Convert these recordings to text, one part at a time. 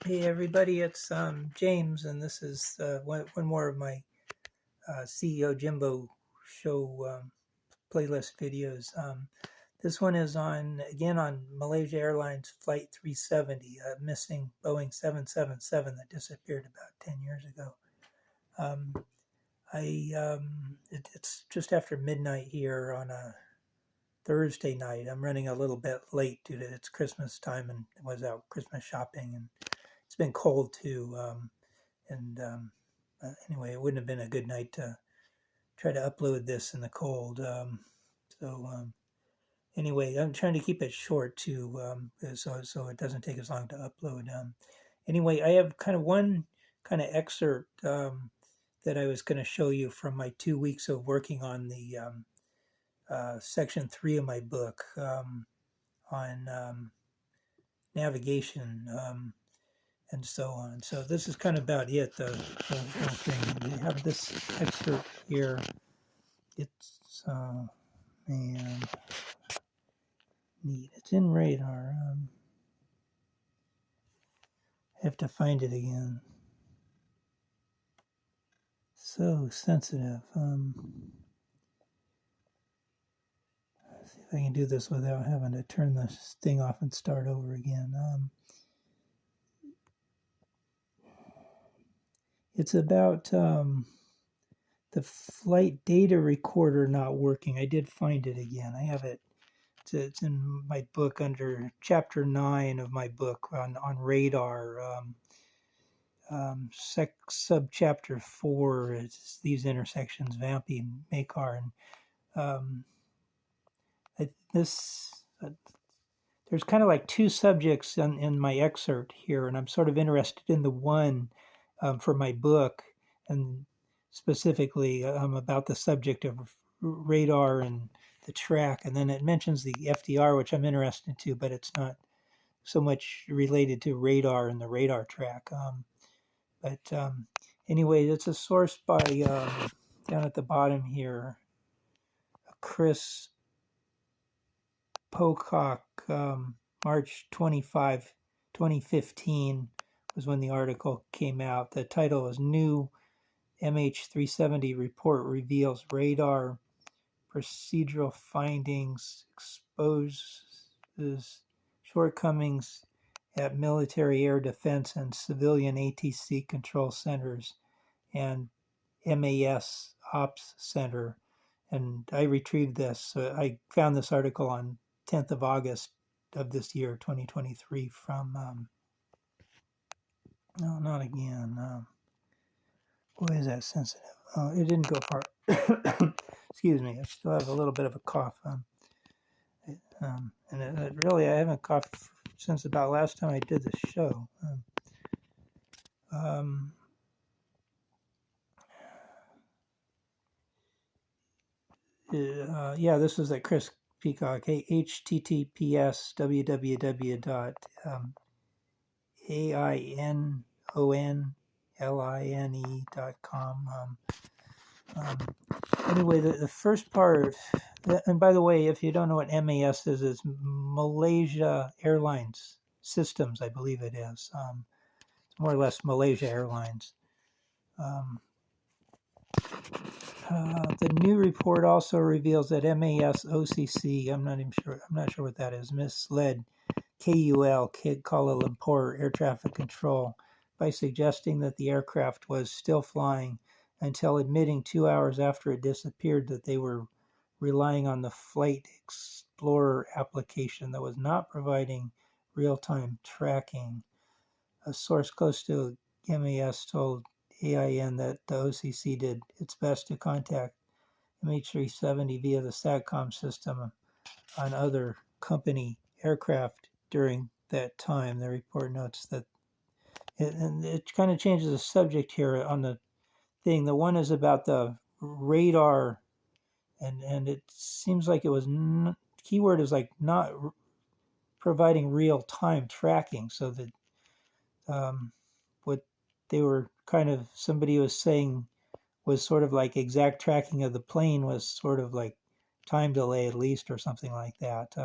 Hey everybody, it's James, and this is one more of my CEO Jimbo show playlist videos. This one is again on Malaysia Airlines Flight 370, a missing Boeing 777 that disappeared about 10 years ago. Um, it's just after midnight here on a Thursday night. I'm running a little bit late due to it's Christmas time and was out Christmas shopping, and it's been cold too. Anyway, it wouldn't have been a good night to try to upload this in the cold. Anyway, I'm trying to keep it short too, so it doesn't take as long to upload. Anyway, I have kind of one kind of excerpt that I was going to show you from my 2 weeks of working on the section 3 of my book on navigation. And so on. So this is kind of about it, the whole thing. We have this excerpt here. It's, man, neat. It's in radar. I have to find it again. So sensitive. Let's see if I can do this without having to turn this thing off and start over again. It's about the flight data recorder not working. I did find it again. I have it. It's in my book under chapter 9 of my book on radar. Subchapter 4 is these intersections, Vampy and Makar. And there's kind of like two subjects in my excerpt here, and I'm sort of interested in the one for my book, and specifically about the subject of radar and the track. And then it mentions the FDR, which I'm interested in too, but it's not so much related to radar and the radar track. Anyway, it's a source by down at the bottom here, Chris Pocock, March 25, 2015 was when the article came out. The title was New MH370 Report Reveals Radar Procedural Findings, Exposes Shortcomings at Military Air Defense and Civilian ATC Control Centers and MAS Ops Center. And I retrieved this. I found this article on 10th of August of this year, 2023, from, no, not again. Boy, is that sensitive. It didn't go far. Excuse me, I still have a little bit of a cough. Really, I haven't coughed since about last time I did the show. Yeah, this is at Chris Peacock, https://ainonline.com. Anyway, the first part, and by the way, if you don't know what MAS is, it's Malaysia Airlines Systems, I believe it is. It's more or less Malaysia Airlines. The new report also reveals that MAS OCC, I'm not sure what that is, misled KUL, Kuala Lumpur Air Traffic Control, by suggesting that the aircraft was still flying until admitting 2 hours after it disappeared that they were relying on the Flight Explorer application that was not providing real-time tracking. A source close to MAS told AIN that the OCC did its best to contact MH370 via the SATCOM system on other company aircraft during that time. The report notes that it kind of changes the subject here on the thing. The one is about the radar, and it seems like it was keyword is like not providing real-time tracking, so that what they were kind of, somebody was saying was sort of like exact tracking of the plane was sort of like time delay at least or something like that.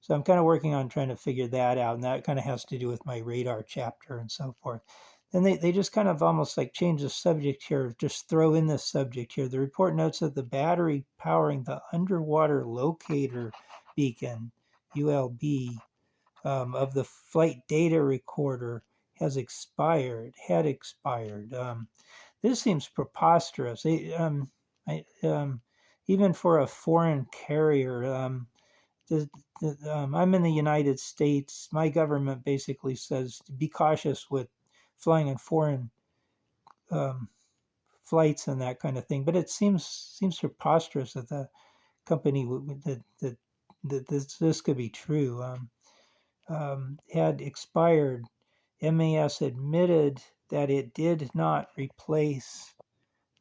So I'm kind of working on trying to figure that out, and that kind of has to do with my radar chapter and so forth. Then they just kind of almost like change the subject here, just throw in this subject here. The report notes that the battery powering the underwater locator beacon, ULB, of the flight data recorder had expired. This seems preposterous. Even for a foreign carrier, I'm in the United States. My government basically says to be cautious with flying in foreign um, flights and that kind of thing. But it seems preposterous that the company that this could be true. Had expired. MAS admitted that it did not replace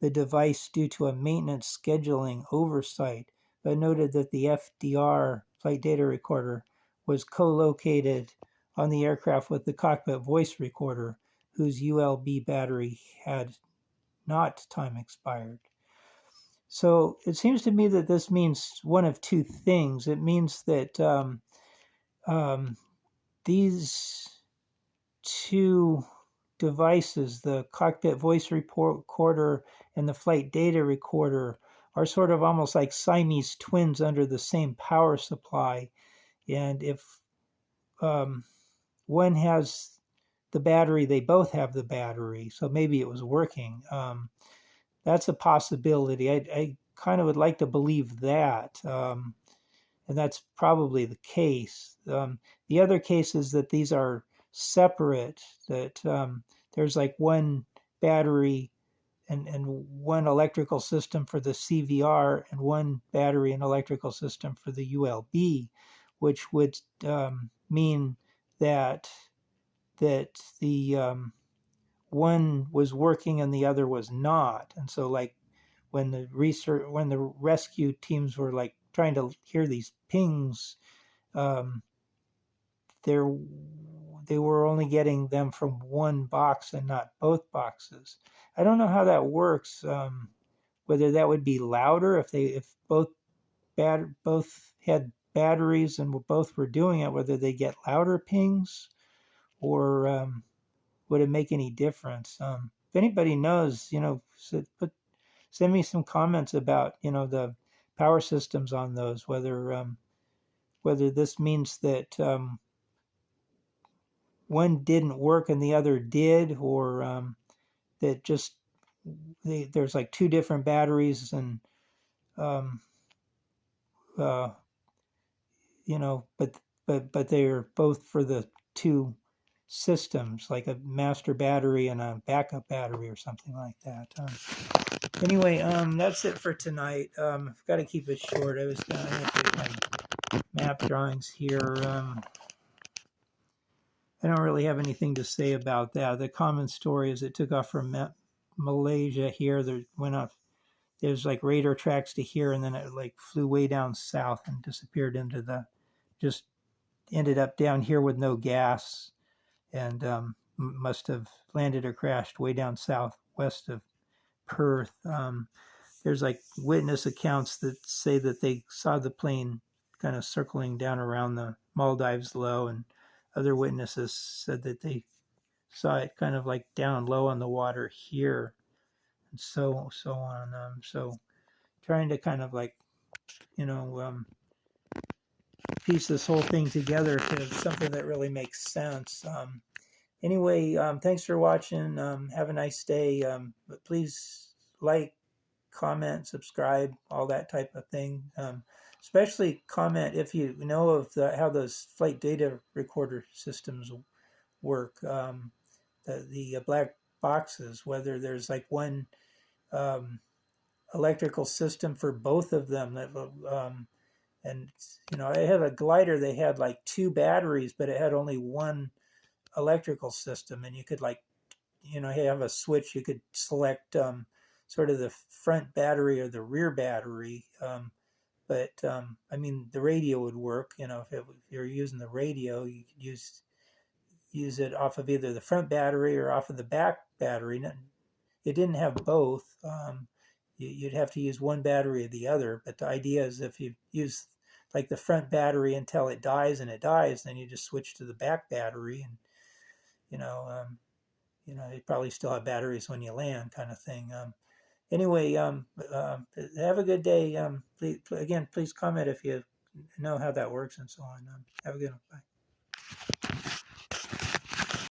the device due to a maintenance scheduling oversight, but noted that the FDR flight data recorder was co-located on the aircraft with the cockpit voice recorder, whose ULB battery had not time expired. So it seems to me that this means one of two things. It means that these two devices, the cockpit voice recorder and the flight data recorder, are sort of almost like Siamese twins under the same power supply. And if one has the battery, they both have the battery. So maybe it was working. That's a possibility. I kind of would like to believe that. And that's probably the case. The other case is that these are separate, that there's like one battery and one electrical system for the CVR and one battery and electrical system for the ULB, which would mean that the one was working and the other was not. And so like when the rescue teams were like trying to hear these pings, um, they were only getting them from one box and not both boxes. I don't know how that works. Whether that would be louder if both had batteries and both were doing it, whether they get louder pings, or would it make any difference? If anybody knows, send me some comments about the power systems on those, whether this means that one didn't work and the other did, or that just there's like two different batteries, and um, uh, but they're both for the two systems, like a master battery and a backup battery or something like that. Anyway, that's it for tonight. I've got to keep it short. I was going to make my map drawings here. I don't really have anything to say about that. The common story is it took off from Malaysia here. There's like radar tracks to here, and then it like flew way down south and disappeared just ended up down here with no gas, and must have landed or crashed way down south west of Perth. There's like witness accounts that say that they saw the plane kind of circling down around the Maldives low, and other witnesses said that they saw it kind of like down low on the water here, and so on. So trying to kind of like piece this whole thing together to something that really makes sense. Anyway, thanks for watching. Have a nice day. But please like, comment, subscribe, all that type of thing. Especially comment if you know of how those flight data recorder systems work. The black boxes, whether there's like one electrical system for both of them. And I had a glider. They had like two batteries, but it had only one electrical system, and you could have a switch. You could select sort of the front battery or the rear battery. But the radio would work. If you're using the radio, you could use it off of either the front battery or off of the back battery. It didn't have both. You'd have to use one battery or the other. But the idea is if you use like the front battery until it dies, and it dies, then you just switch to the back battery, and you know, you probably still have batteries when you land, kind of thing. Anyway, have a good day. Please, again, please comment if you know how that works and so on. Have a good one. Bye.